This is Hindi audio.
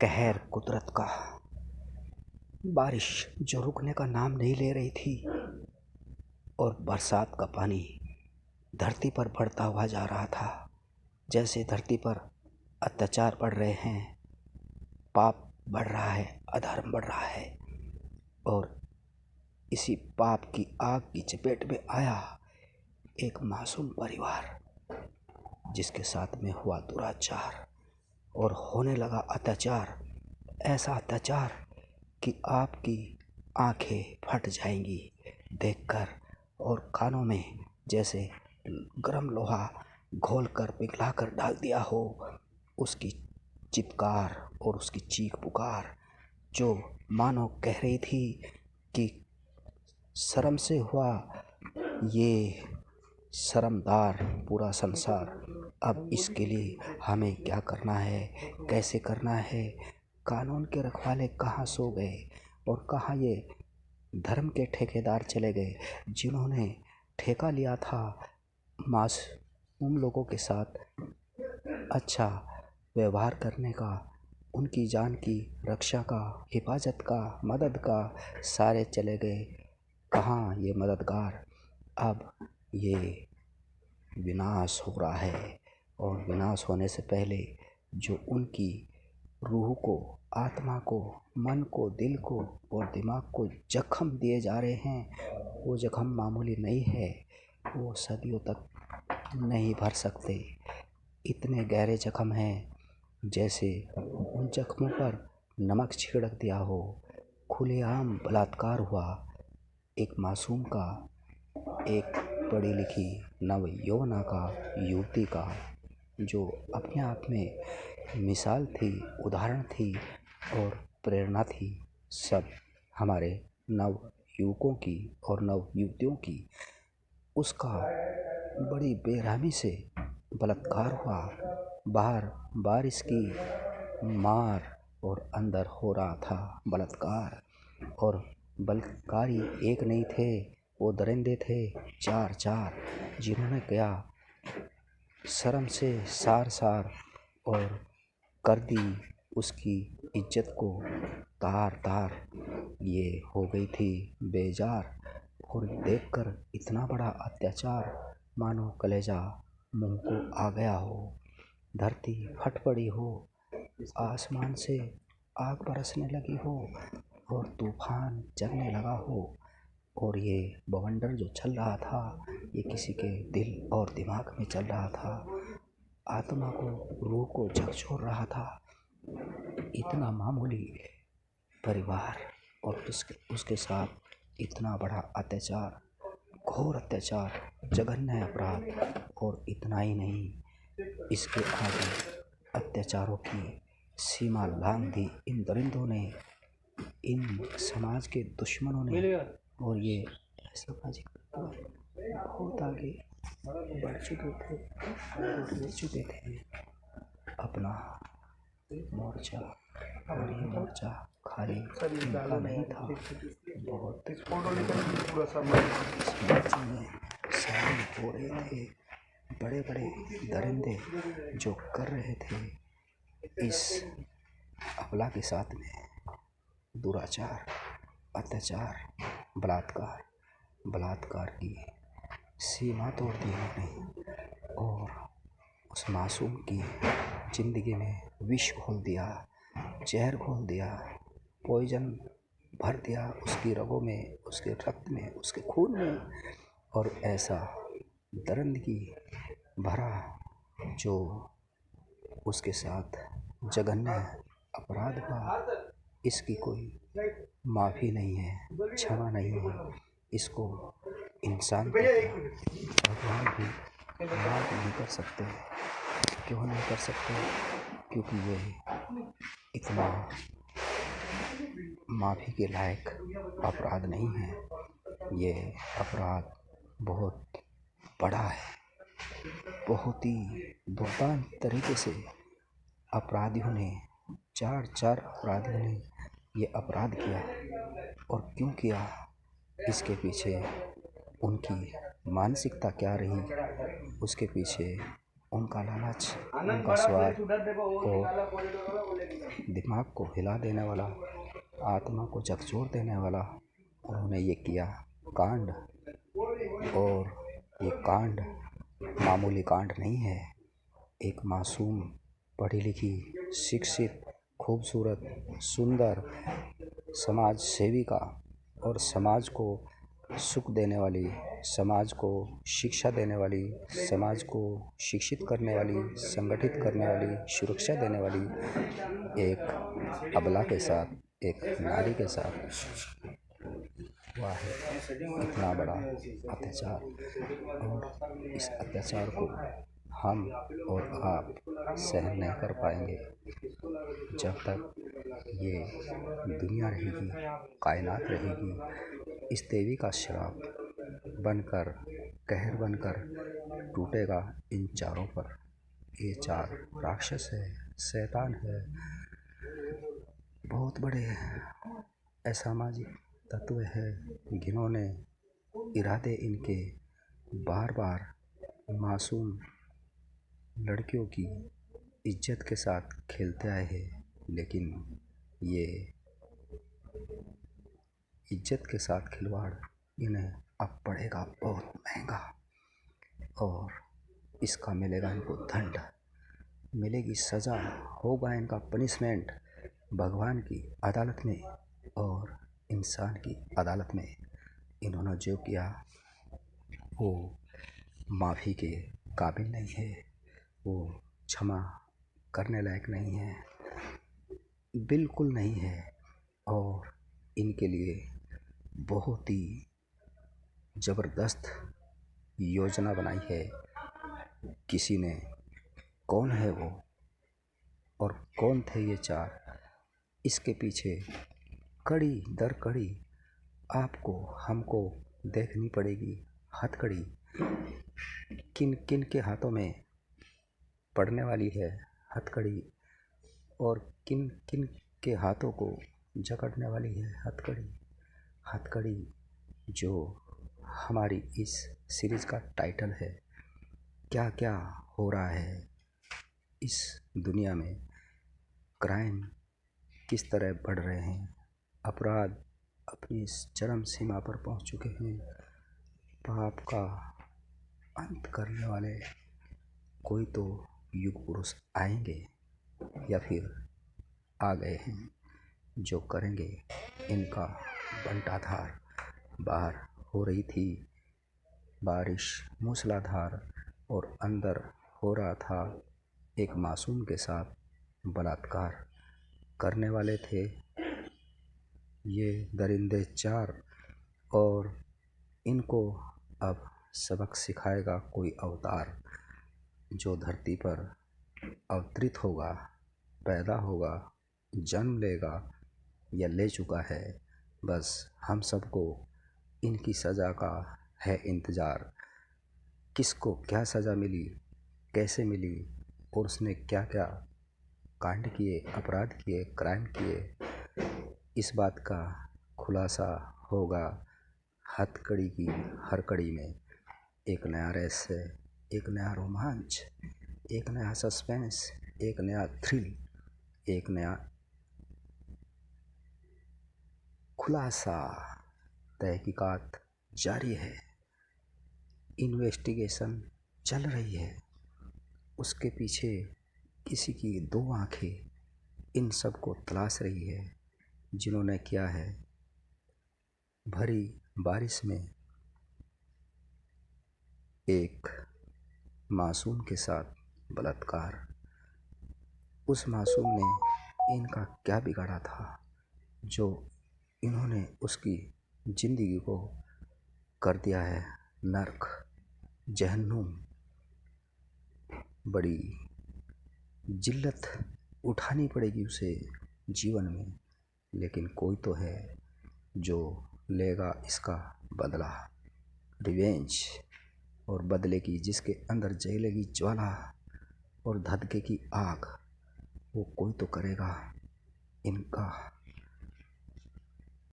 कहर कुदरत का। बारिश जो रुकने का नाम नहीं ले रही थी और बरसात का पानी धरती पर बढ़ता हुआ जा रहा था। जैसे धरती पर अत्याचार बढ़ रहे हैं, पाप बढ़ रहा है, अधर्म बढ़ रहा है, और इसी पाप की आग की चपेट में आया एक मासूम परिवार, जिसके साथ में हुआ दुराचार और होने लगा अत्याचार। ऐसा अत्याचार कि आपकी आंखें फट जाएंगी देखकर, और कानों में जैसे गरम लोहा घोलकर पिघलाकर डाल दिया हो, उसकी चित्कार और उसकी चीख पुकार जो मानो कह रही थी कि शर्म से हुआ ये शर्मदार पूरा संसार। अब इसके लिए हमें क्या करना है, कैसे करना है। कानून के रखवाले कहाँ सो गए और कहाँ ये धर्म के ठेकेदार चले गए, जिन्होंने ठेका लिया था मासूम लोगों के साथ अच्छा व्यवहार करने का, उनकी जान की रक्षा का, हिफाजत का, मदद का। सारे चले गए। कहाँ ये मददगार। अब ये विनाश हो रहा है, और विनाश होने से पहले जो उनकी रूह को, आत्मा को, मन को, दिल को और दिमाग को जख्म दिए जा रहे हैं, वो जख्म मामूली नहीं है। वो सदियों तक नहीं भर सकते। इतने गहरे जख्म हैं जैसे उन जख्मों पर नमक छिड़क दिया हो। खुलेआम बलात्कार हुआ एक मासूम का, एक पढ़ी लिखी नवयौवना का, युवती का, जो अपने आप में मिसाल थी, उदाहरण थी और प्रेरणा थी सब हमारे नव युवकों की और नव युवतियों की। उसका बड़ी बेरहमी से बलात्कार हुआ। बाहर बारिश की मार और अंदर हो रहा था बलात्कार, और बलात्कारी एक नहीं थे, वो दरिंदे थे चार चार, जिन्होंने क्या शर्म से सार सार और कर दी उसकी इज्जत को तार तार। ये हो गई थी बेजार, और देखकर इतना बड़ा अत्याचार मानो कलेजा मुंह को आ गया हो, धरती फट पड़ी हो, आसमान से आग बरसने लगी हो और तूफान चलने लगा हो, और ये बवंडर जो चल रहा था ये किसी के दिल और दिमाग में चल रहा था, आत्मा को, रूह को झकझोर रहा था। इतना मामूली परिवार और उसके साथ इतना बड़ा अत्याचार, घोर अत्याचार, जघन्य अपराध। और इतना ही नहीं, इसके आगे अत्याचारों की सीमा लांघ दी इन दरिंदों ने, इन समाज के दुश्मनों ने। और ये सामाजिक बहुत आगे बढ़ चुके थे और ले चुके थे अपना मोर्चा, और ये मोर्चा खाली इनका नहीं था, बहुत मोर्चे में शामिल हो रहे थे बड़े बड़े दरिंदे जो कर रहे थे इस अबला के साथ में दुराचार, अत्याचार, बलात्कार की सीमा तोड़ दी उन्होंने, और उस मासूम की ज़िंदगी में विष घोल दिया, जहर घोल दिया, पॉइजन भर दिया उसकी रगों में, उसके रक्त में, उसके खून में। और ऐसा दरिंदगी भरा जो उसके साथ जघन्य अपराध हुआ, इसकी कोई माफ़ी नहीं है, क्षमा नहीं है। इसको इंसान को भगवान भी माफ़ नहीं कर सकते। क्यों नहीं कर सकते? क्योंकि ये इतना माफ़ी के लायक अपराध नहीं है। ये अपराध बहुत बड़ा है। बहुत ही दुर्दांत तरीके से अपराधियों ने, चार अपराधियों ने ये अपराध किया। और क्यों किया, इसके पीछे उनकी मानसिकता क्या रही, उसके पीछे उनका लालच, उनका स्वार्थ और दिमाग को हिला देने वाला, आत्मा को झकझोर देने वाला उन्होंने ये किया कांड। और ये कांड मामूली कांड नहीं है। एक मासूम, पढ़ी लिखी, शिक्षित, खूबसूरत, सुंदर समाज सेविका और समाज को सुख देने वाली, समाज को शिक्षा देने वाली, समाज को शिक्षित करने वाली, संगठित करने वाली, सुरक्षा देने वाली एक अबला के साथ, एक नारी के साथ हुआ है इतना बड़ा अत्याचार। और इस अत्याचार को हम और आप सहन नहीं कर पाएंगे जब तक ये दुनिया रहेगी, कायनात रहेगी। इस देवी का श्राप बनकर, कहर बनकर टूटेगा इन चारों पर। ये चार राक्षस है, शैतान है, बहुत बड़े असामाजिक तत्व है जिन्होंने इरादे इनके बार बार मासूम लड़कियों की इज्जत के साथ खेलते आए हैं। लेकिन ये इज्जत के साथ खिलवाड़ इन्हें अब पड़ेगा बहुत महंगा। और इसका मिलेगा इनको दंड, मिलेगी सज़ा, होगा इनका पनिशमेंट भगवान की अदालत में और इंसान की अदालत में। इन्होंने जो किया वो माफ़ी के काबिल नहीं है, वो क्षमा करने लायक नहीं है, बिल्कुल नहीं है। और इनके लिए बहुत ही ज़बरदस्त योजना बनाई है किसी ने। कौन है वो और कौन थे ये चार, इसके पीछे कड़ी दर कड़ी आपको हमको देखनी पड़ेगी हथकड़ी। किन किन के हाथों में पड़ने वाली है हथकड़ी और किन किन के हाथों को जकड़ने वाली है हथकड़ी। हथकड़ी जो हमारी इस सीरीज़ का टाइटल है। क्या क्या हो रहा है इस दुनिया में, क्राइम किस तरह बढ़ रहे हैं, अपराध अपनी चरम सीमा पर पहुंच चुके हैं, पाप का अंत करने वाले कोई तो युग पुरुष आएंगे या फिर आ गए हैं जो करेंगे इनका बंटाधार। बाहर हो रही थी बारिश मूसलाधार और अंदर हो रहा था एक मासूम के साथ बलात्कार। करने वाले थे ये दरिंदे चार और इनको अब सबक सिखाएगा कोई अवतार जो धरती पर अवतरित होगा, पैदा होगा, जन्म लेगा या ले चुका है। बस हम सबको इनकी सज़ा का है इंतज़ार। किसको क्या सज़ा मिली, कैसे मिली और उसने क्या क्या कांड किए, अपराध किए, क्राइम किए, इस बात का खुलासा होगा हथकड़ी की हर कड़ी में। एक नया रहस्य, एक नया रोमांच, एक नया सस्पेंस, एक नया थ्रिल, एक नया खुलासा। तहकीकात जारी है, इन्वेस्टिगेशन चल रही है, उसके पीछे किसी की दो आंखें इन सब को तलाश रही है जिन्होंने किया है भरी बारिश में एक मासूम के साथ बलात्कार। उस मासूम ने इनका क्या बिगाड़ा था जो इन्होंने उसकी ज़िंदगी को कर दिया है नर्क, जहन्नुम। बड़ी जिल्लत उठानी पड़ेगी उसे जीवन में, लेकिन कोई तो है जो लेगा इसका बदला, रिवेंज। और बदले की जिसके अंदर जलेगी ज्वाला और धधके की आग, वो कोई तो करेगा इनका